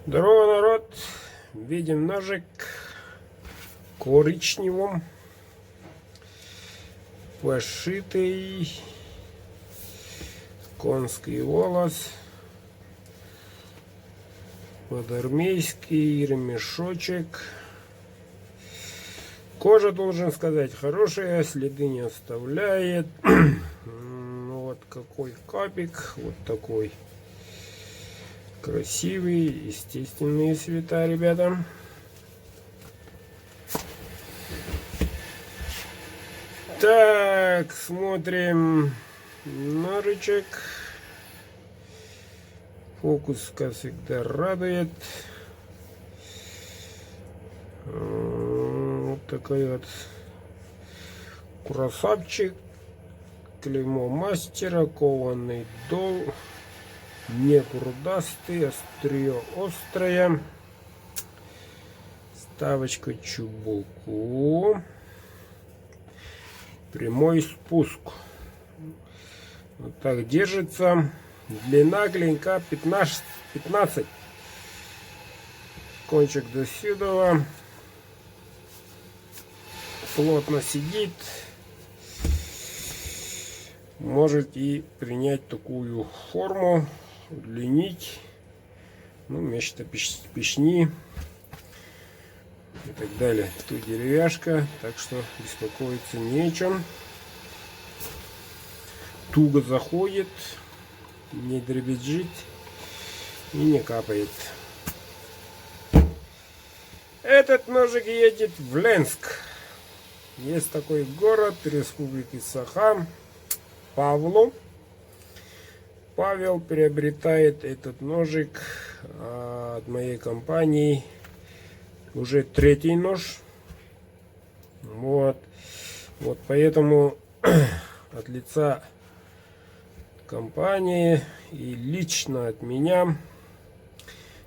Здорово, народ! Видим ножик коричневым, пошитый конский волос, под армейский ремешочек. Кожа, должен сказать, хорошая, следы не оставляет. Вот какой капик, вот такой красивый, естественные цвета, ребята. Так, смотрим ножичек. Фокус, как всегда, радует. Вот такой вот красавчик. Клеймо мастера, кованый дол. Не грудастый, острие острое. Ставочка чубуку. Прямой спуск. Вот так держится. Длина клинка 15. Кончик до сюда. Плотно сидит. Может и принять такую форму, удлинить, ну, вместо печни и так далее. Тут деревяшка, так что беспокоиться не о чем. Туго заходит, не дребезжит и не капает. Этот ножик едет в Ленск. Есть такой город Республики Саха. Павлу. Павел приобретает этот ножик от моей компании. Уже третий нож. Вот поэтому от лица компании и лично от меня,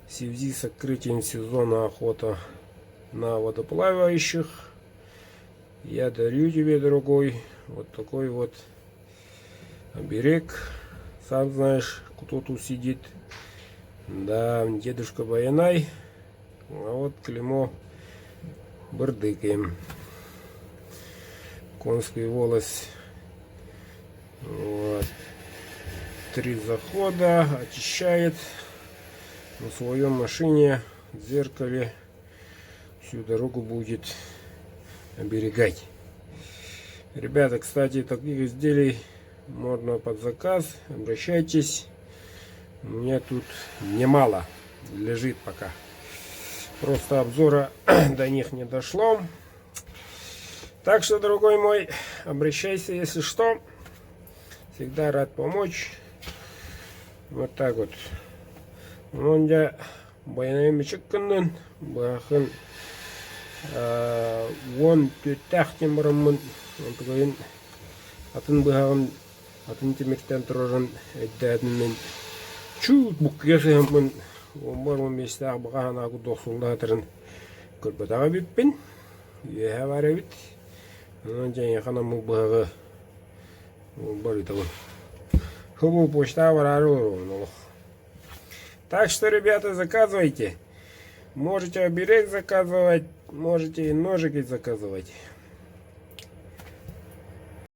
в связи с открытием сезона охоты на водоплавающих, я дарю тебе, дорогой, вот такой вот оберег. Сам знаешь, кто тут сидит. Да, дедушка Баянай. А вот клеймо Бардыки. Конский волос. Вот. 3 захода. Очищает на своем машине, в зеркале. Всю дорогу будет оберегать. Ребята, кстати, таких изделий можно под заказ. Обращайтесь. У меня тут немало лежит пока. Просто обзора до них не дошло. Так что, дорогой мой, обращайся, если что. Всегда рад помочь. Вот так вот. Монда баянайм чыкканнан бахын вон төттахтем барамын онтугайын атын бахын атын темектен тұрған әддәдінмен чуут бұққиясыямын омбармын местағы бұқаған ағы доқсулдатырын көрпетаға біппін еға бары бит онан және қана мұл бұқағы бар етауын хубу почта барары. Так что, ребята, заказывайте. Можете оберег заказывать, можете и ножики заказывать.